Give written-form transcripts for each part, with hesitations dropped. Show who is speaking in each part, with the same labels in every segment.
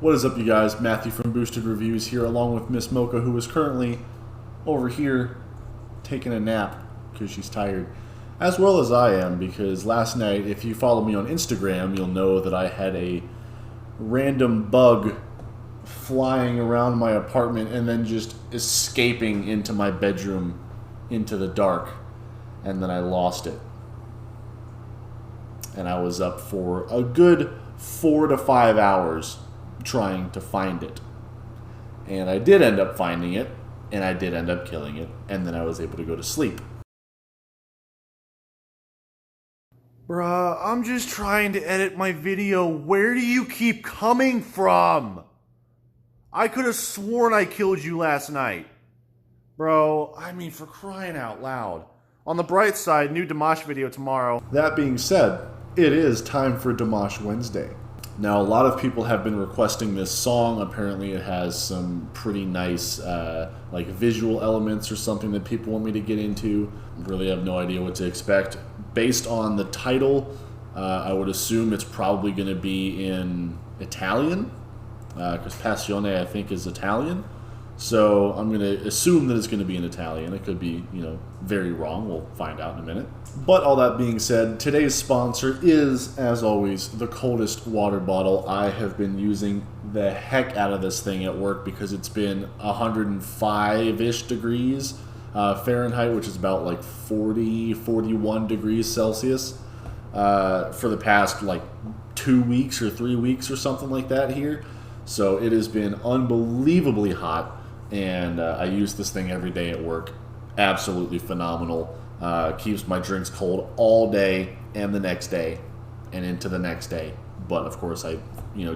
Speaker 1: What is up, you guys? Matthew from Boosted Reviews here, along with Miss Mocha, who is currently over here taking a nap because she's tired, as well as I am, because last night, if you follow me on Instagram, you'll know that I had a random bug flying around my apartment and then just escaping into my bedroom into the dark, and then I lost it. And I was up for a good 4 to 5 hours trying to find it. And I did end up finding it, and I did end up killing it, and then I was able to go to sleep. Bruh, I'm just trying to edit my video. Where do you keep coming from? I could have sworn I killed you last night. Bro, I mean, for crying out loud. On the bright side, new Dimash video tomorrow. That being said, it is time for Dimash Wednesday. Now, a lot of people have been requesting this song. Apparently, it has some pretty nice, like, visual elements or something that people want me to get into. Really have no idea what to expect. Based on the title, I would assume it's probably going to be in Italian, because Passione, I think, is Italian. So I'm going to assume that it's going to be in Italian. It could be, very wrong. We'll find out in a minute. But all that being said, today's sponsor is, as always, the coldest water bottle. I have been using the heck out of this thing at work because it's been 105-ish degrees Fahrenheit, which is about like 40, 41 degrees Celsius for the past like 2 weeks or 3 weeks or something like that here. So it has been unbelievably hot. And I use this thing every day at work. Absolutely phenomenal. Keeps my drinks cold all day and the next day and into the next day. But of course I,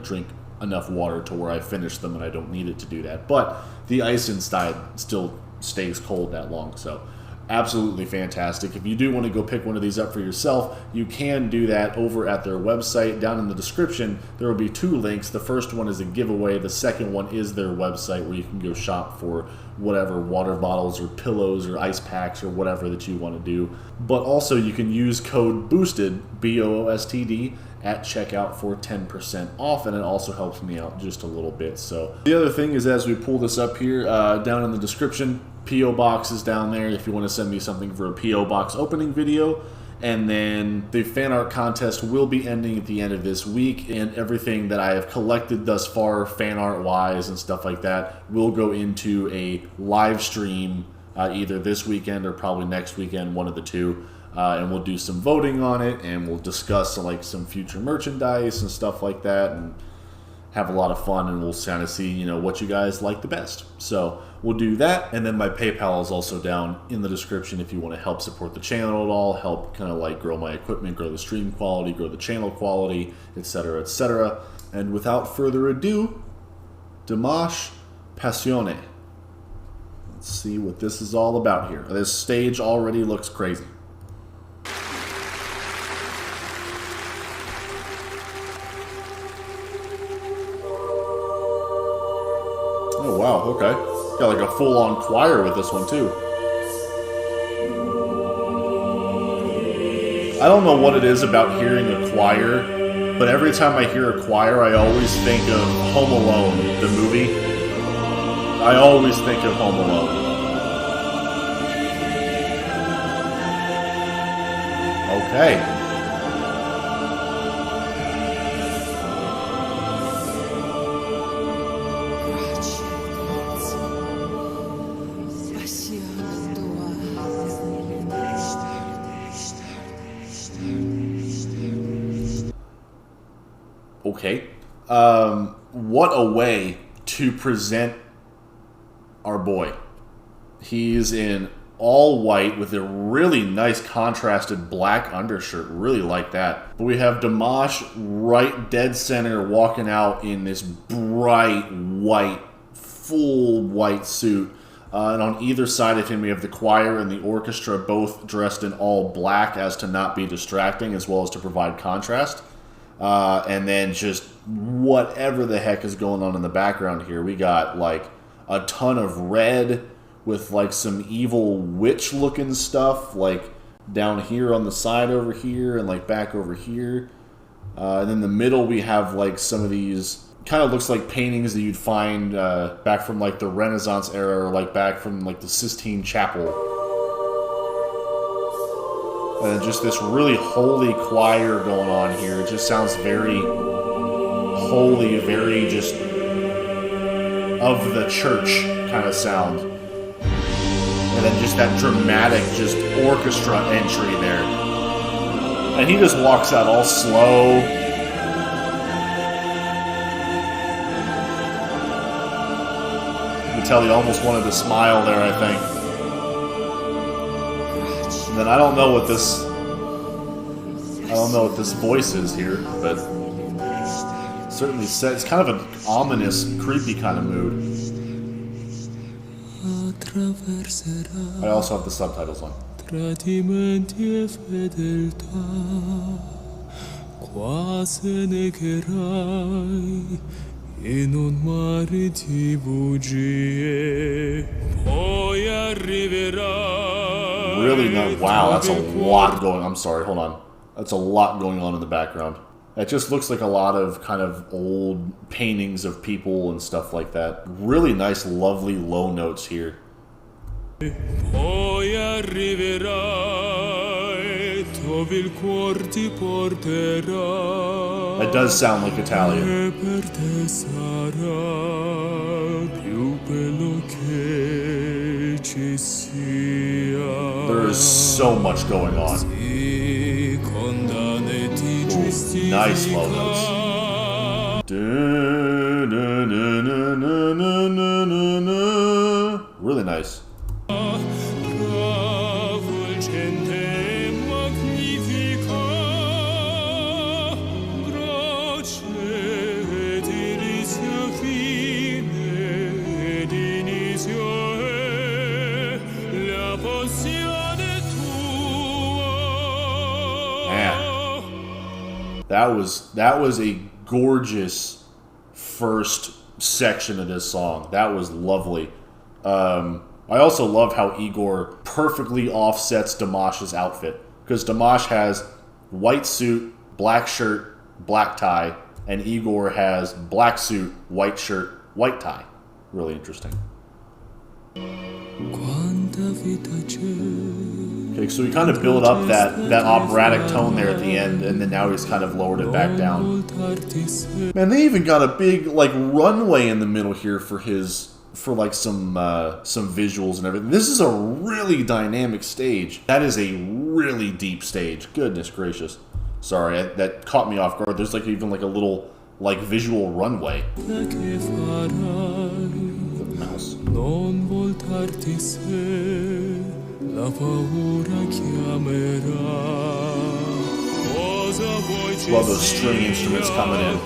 Speaker 1: drink enough water to where I finish them and I don't need it to do that. But the ice inside still stays cold that long. So absolutely fantastic. If you do want to go pick one of these up for yourself, you can do that over at their website. Down in the description, there will be 2 links. The first one is a giveaway. The second one is their website where you can go shop for whatever water bottles or pillows or ice packs or whatever that you want to do. But also you can use code BOOSTED, B-O-O-S-T-D, at checkout for 10% off, and it also helps me out just a little bit. So the other thing is, as we pull this up here, down in the description, P.O. Box is down there if you want to send me something for a P.O. Box opening video. And then the fan art contest will be ending at the end of this week, and everything that I have collected thus far, fan art wise and stuff like that, will go into a live stream either this weekend or probably next weekend, one of the two. And we'll do some voting on it, and we'll discuss like some future merchandise and stuff like that, and have a lot of fun, and we'll kind of see, what you guys like the best. So we'll do that, and then my PayPal is also down in the description if you want to help support the channel at all, help kind of like grow my equipment, grow the stream quality, grow the channel quality, etc., etc. And without further ado, Dimash Passione. Let's see what this is all about here. This stage already looks crazy. Oh wow, okay. Got like a full-on choir with this one too. I don't know what it is about hearing a choir, but every time I hear a choir, I always think of Home Alone, the movie. I always think of Home Alone. Okay. Okay. What a way to present our boy. He's in all white with a really nice contrasted black undershirt. Really like that. But we have Dimash right dead center walking out in this bright white, full white suit. And on either side of him, we have the choir and the orchestra both dressed in all black as to not be distracting, as well as to provide contrast. And then just whatever the heck is going on in the background here. We got like a ton of red with like some evil witch looking stuff like down here on the side over here and like back over here. And in the middle we have like some of these kind of looks like paintings that you'd find back from like the Renaissance era, or like back from like the Sistine Chapel. And just this really holy choir going on here. It just sounds very holy, very just of the church kind of sound. And then just that dramatic just orchestra entry there. And he just walks out all slow. You can tell he almost wanted to smile there, I think. And then I don't know what this voice is here, but certainly it's kind of an ominous, creepy kind of mood. I also have the subtitles on. Really not. Wow, that's a lot going on. I'm sorry, hold on. That's a lot going on in the background. It just looks like a lot of kind of old paintings of people and stuff like that. Really nice, lovely low notes here. It does sound like Italian. There is so much going on. Ooh, nice low notes. Really nice. That was a gorgeous first section of this song. That was lovely. I also love how Igor perfectly offsets Dimash's outfit, because Dimash has white suit, black shirt, black tie, and Igor has black suit, white shirt, white tie. Really interesting. Okay, so we kind of build up that operatic tone there at the end, and then now he's kind of lowered it back down. Man, they even got a big like runway in the middle here for like some visuals and everything. This is a really dynamic stage. That is a really deep stage. Goodness gracious. Sorry, that caught me off guard. There's like even like a little like visual runway. The mouse. Love those string instruments coming in.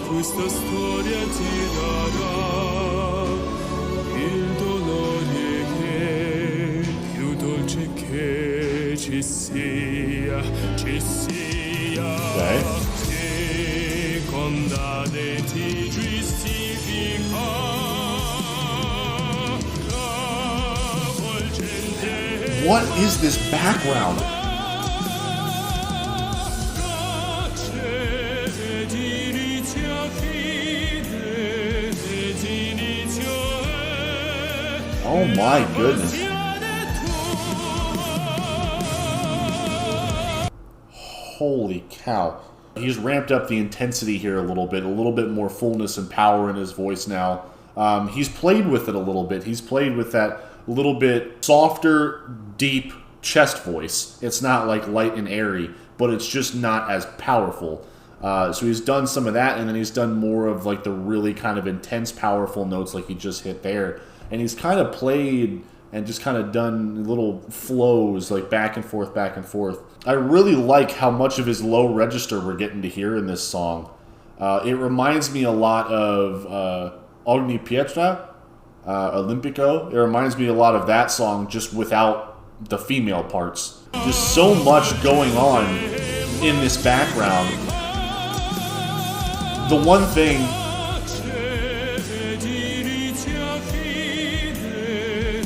Speaker 1: Okay. What is this background? Oh my goodness. Holy cow. He's ramped up the intensity here a little bit more fullness and power in his voice now. He's played with it a little bit. He's played with that little bit softer, deep chest voice. It's not like light and airy, but it's just not as powerful. So he's done some of that, and then he's done more of like the really kind of intense, powerful notes like he just hit there. And he's kind of played and just kind of done little flows like back and forth, back and forth. I really like how much of his low register we're getting to hear in this song. It reminds me a lot of Ogni Pietra, Olimpico. It reminds me a lot of that song, just without the female parts. Just so much going on in this background. The one thing...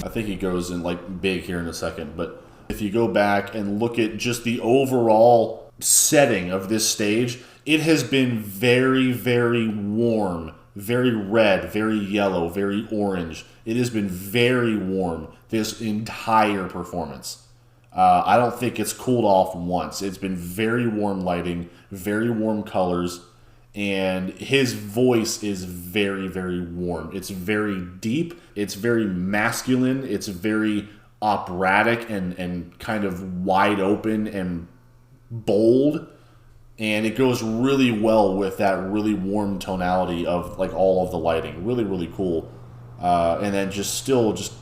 Speaker 1: I think he goes in like big here in a second, but if you go back and look at just the overall setting of this stage, it has been very, very warm
Speaker 2: very red, very yellow, very orange. It has been very warm this entire performance. I don't think it's cooled off once. It's been very warm lighting, very warm colors, and his voice is very, very warm. It's very deep. It's very masculine. It's very operatic and kind of wide open and bold. And it goes really well with that really warm tonality of like all of the lighting. Really, really cool. And then just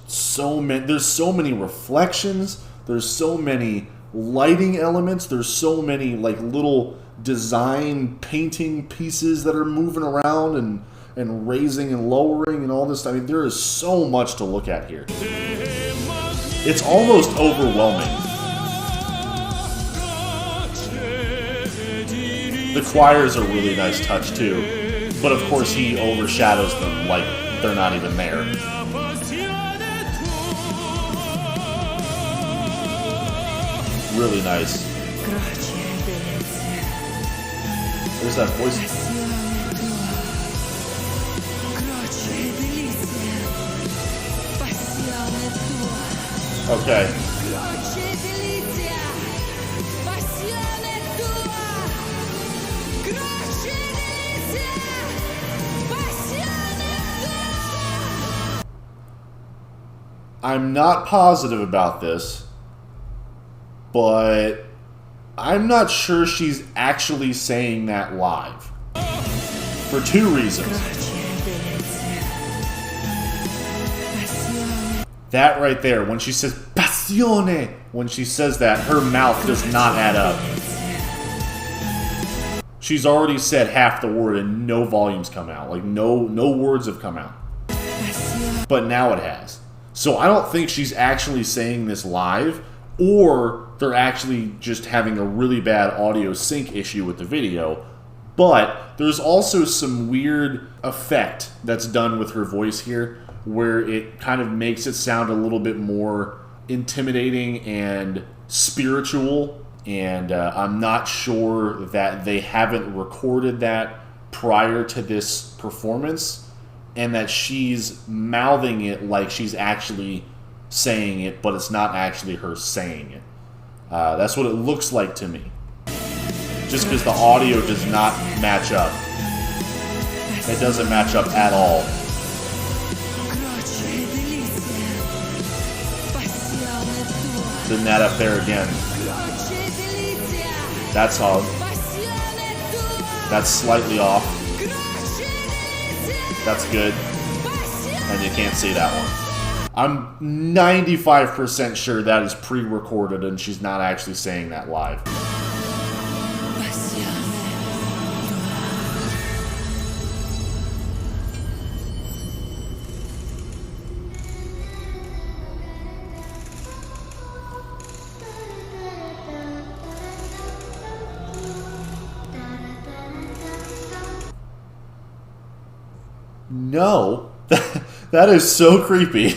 Speaker 2: so many, there's so many reflections. There's so many lighting elements. There's so many like little design painting pieces that are moving around and raising and lowering and all this. I mean, there is so much to look at here. It's almost overwhelming. The choir is a really nice touch too, but of course he overshadows them like they're not even there. Really nice. There's that voice. Okay. I'm not positive about this, but I'm not sure she's actually saying that live. For two reasons. That right there, when she says Passione, when she says that, her mouth does not add up. She's already said half the word and no volumes come out. Like no words have come out. But now it has. So I don't think she's actually saying this live, or they're actually just having a really bad audio sync issue with the video. But there's also some weird effect that's done with her voice here, where it kind of makes it sound a little bit more intimidating and spiritual. And I'm not sure that they haven't recorded that prior to this performance, and that she's mouthing it like she's actually saying it, but it's not actually her saying it. That's what it looks like to me. Just because the audio does not match up. It doesn't match up at all. Then that up there again. That's how. That's slightly off. That's good. And you can't see that one. I'm 95% sure that is pre-recorded and she's not actually saying that live. No, that is so creepy.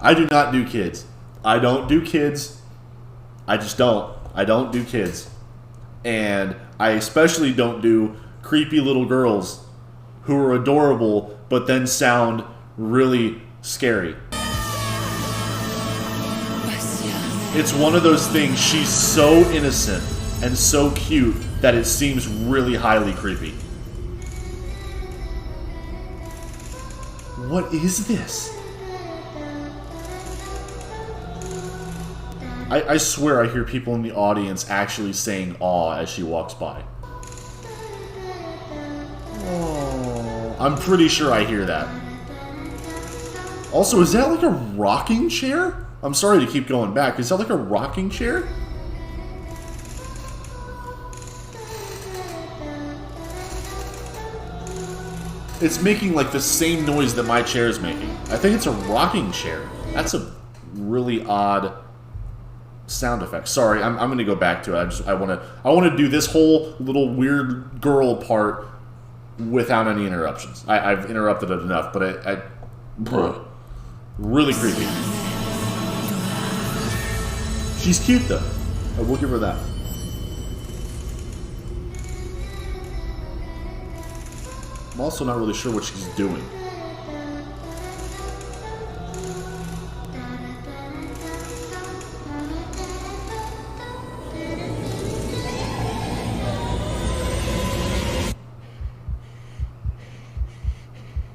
Speaker 2: I do not do kids. I don't do kids. I just don't. I don't do kids. And I especially don't do creepy little girls who are adorable but then sound really scary. It's one of those things, she's so innocent and so cute that it seems really highly creepy. What is this? I swear I hear people in the audience actually saying aw as she walks by. Oh, I'm pretty sure I hear that. Also, is that like a rocking chair? I'm sorry to keep going back. Is that like a rocking chair? It's making like the same noise that my chair is making. I think it's a rocking chair. That's a really odd sound effect. Sorry, I'm going to go back to it. I want to do this whole little weird girl part without any interruptions. I've interrupted it enough, but really creepy. She's cute though. I will give her that. I'm also not really sure what she's doing.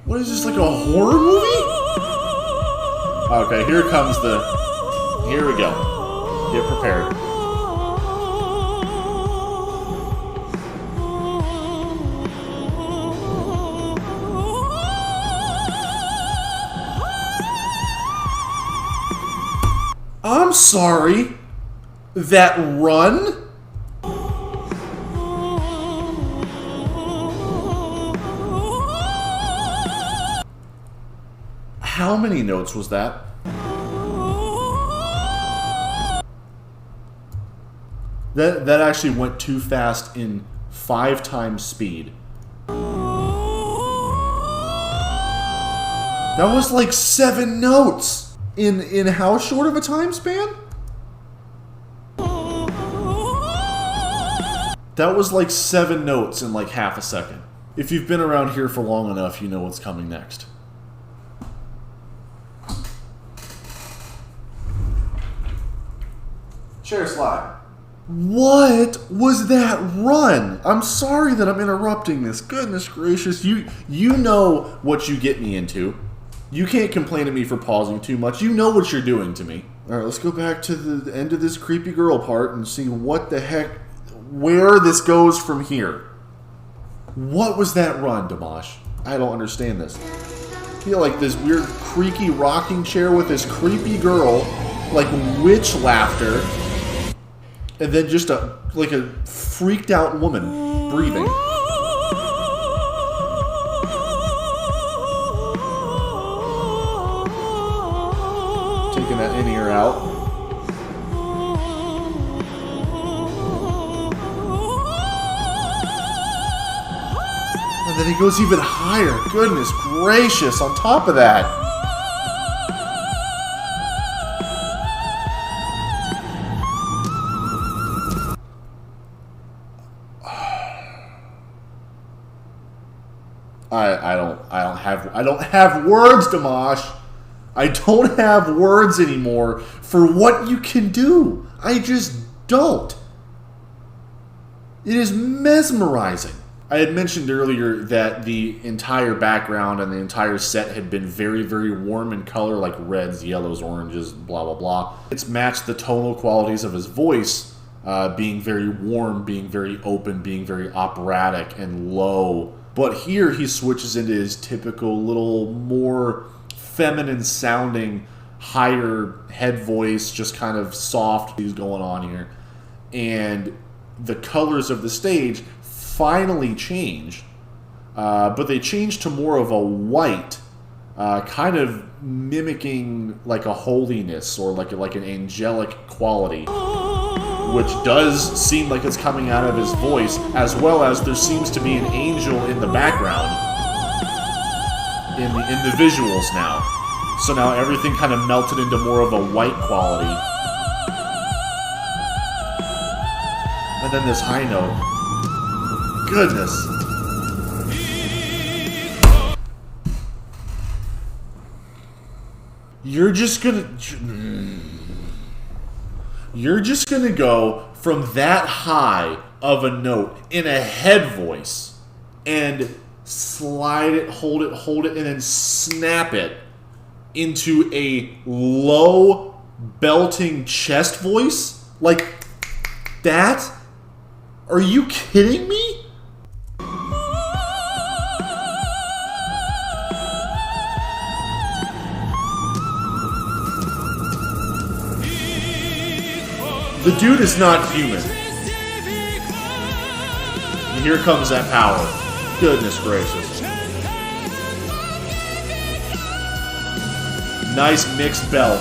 Speaker 2: What is this, like a horror movie? Okay, here comes the... Here we go. Get prepared. I'm sorry. That run? How many notes was that? That actually went too fast in 5 times speed. That was like 7 notes in how short of a time span? That was like 7 notes in like half a second. If you've been around here for long enough, you know what's coming next. Share slide. What was that run? I'm sorry that I'm interrupting this. Goodness gracious. You know what you get me into. You can't complain at me for pausing too much. You know what you're doing to me. Alright, let's go back to the end of this creepy girl part and see what the heck, where this goes from here. What was that run, Dimash? I don't understand this. I feel like this weird creaky rocking chair with this creepy girl, like witch laughter. And then just like a freaked out woman breathing. Taking that in ear out. And then he goes even higher. Goodness gracious, on top of that. I don't have words, Dimash. I don't have words anymore for what you can do. I just don't. It is mesmerizing. I had mentioned earlier that the entire background and the entire set had been very, very warm in color, like reds, yellows, oranges, blah, blah, blah. It's matched the tonal qualities of his voice, being very warm, being very open, being very operatic and low. But here he switches into his typical little more feminine sounding, higher head voice, just kind of soft. He's going on here. And the colors of the stage finally change, but they change to more of a white, kind of mimicking like a holiness or like an angelic quality, which does seem like it's coming out of his voice, as well as there seems to be an angel in the background in the visuals now. So now everything kind of melted into more of a white quality. And then this high note. Goodness. You're just gonna go from that high of a note in a head voice and slide it, hold it, and then snap it into a low belting chest voice? Like that? Are you kidding me? The dude is not human. And here comes that power. Goodness gracious. Nice mixed belt.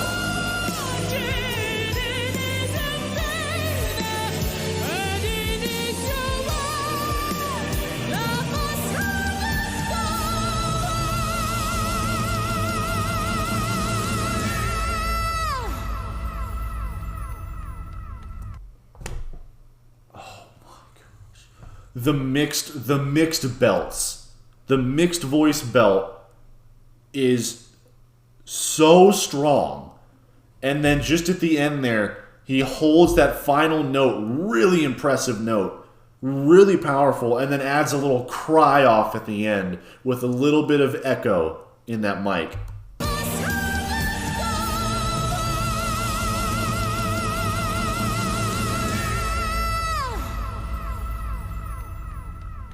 Speaker 2: The mixed belts. The mixed voice belt is so strong. And then just at the end there, he holds that final note, really impressive note, really powerful, and then adds a little cry off at the end with a little bit of echo in that mic.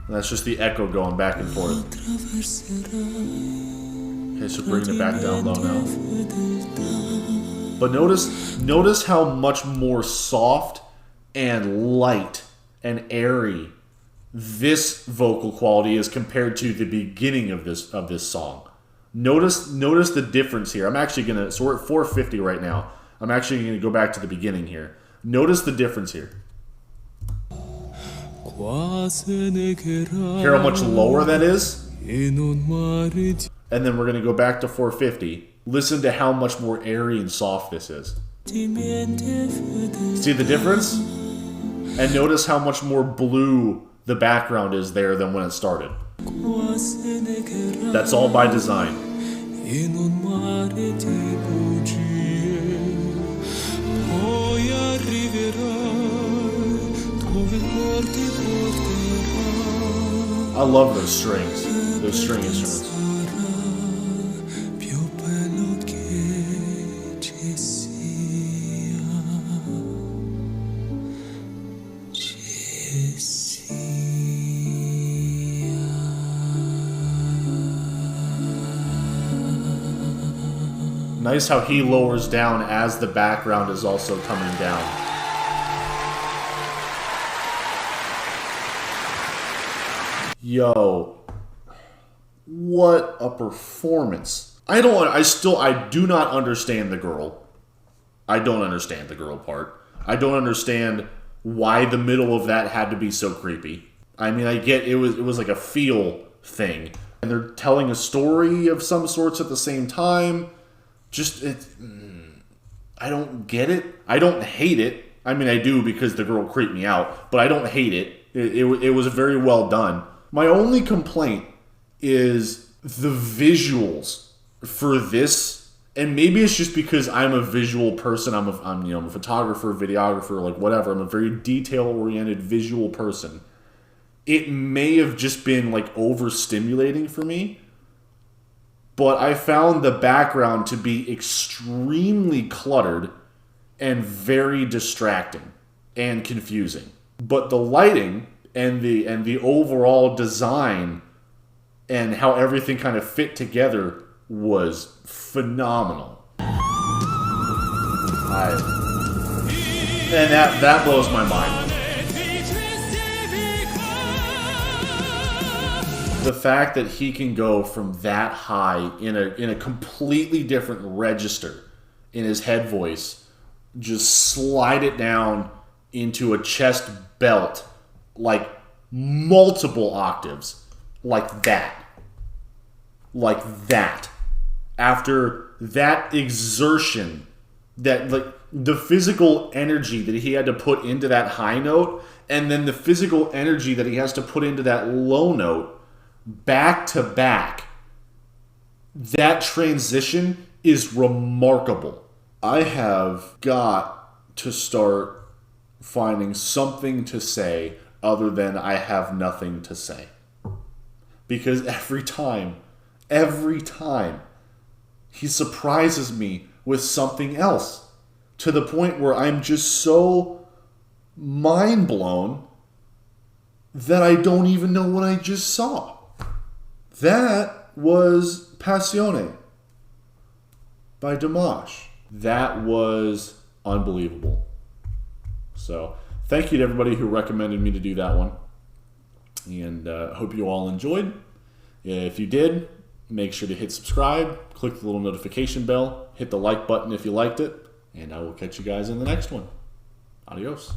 Speaker 2: That's just the echo going back and forth. Okay, so bringing it back down low now. But notice how much more soft and light and airy this vocal quality is compared to the beginning of this song. Notice the difference here. I'm actually gonna, so we're at 450 right now. I'm actually gonna go back to the beginning here. Notice the difference here. Hear how much lower that is? And then we're gonna go back to 450. Listen to how much more airy and soft this is. See the difference? And notice how much more blue the background is there than when it started. That's all by design. I love those strings, those string instruments. Nice how he lowers down as the background is also coming down. Yo, what a performance. I do not understand the girl. I don't understand the girl part. I don't understand why the middle of that had to be so creepy. I mean, I get it was like a feel thing. And they're telling a story of some sorts at the same time. I don't get it. I don't hate it. I mean, I do because the girl creeped me out, but I don't hate it. It was very well done. My only complaint is the visuals for this, and maybe it's just because I'm a visual person. I'm a photographer, videographer, like whatever. I'm a very detail-oriented visual person. It may have just been like overstimulating for me. But I found the background to be extremely cluttered and very distracting and confusing. But the lighting and the overall design and how everything kind of fit together was phenomenal. And that blows my mind. The fact that he can go from that high in a completely different register in his head voice, just slide it down into a chest belt like multiple octaves, like that. After that exertion, that like the physical energy that he had to put into that high note, and then the physical energy that he has to put into that low note, back to back, that transition is remarkable. I have got to start finding something to say other than I have nothing to say. Because every time, he surprises me with something else to the point where I'm just so mind blown that I don't even know what I just saw. That was Passione by Dimash. That was unbelievable. So, thank you to everybody who recommended me to do that one. And hope you all enjoyed. If you did, make sure to hit subscribe, click the little notification bell, hit the like button if you liked it, and I will catch you guys in the next one. Adios.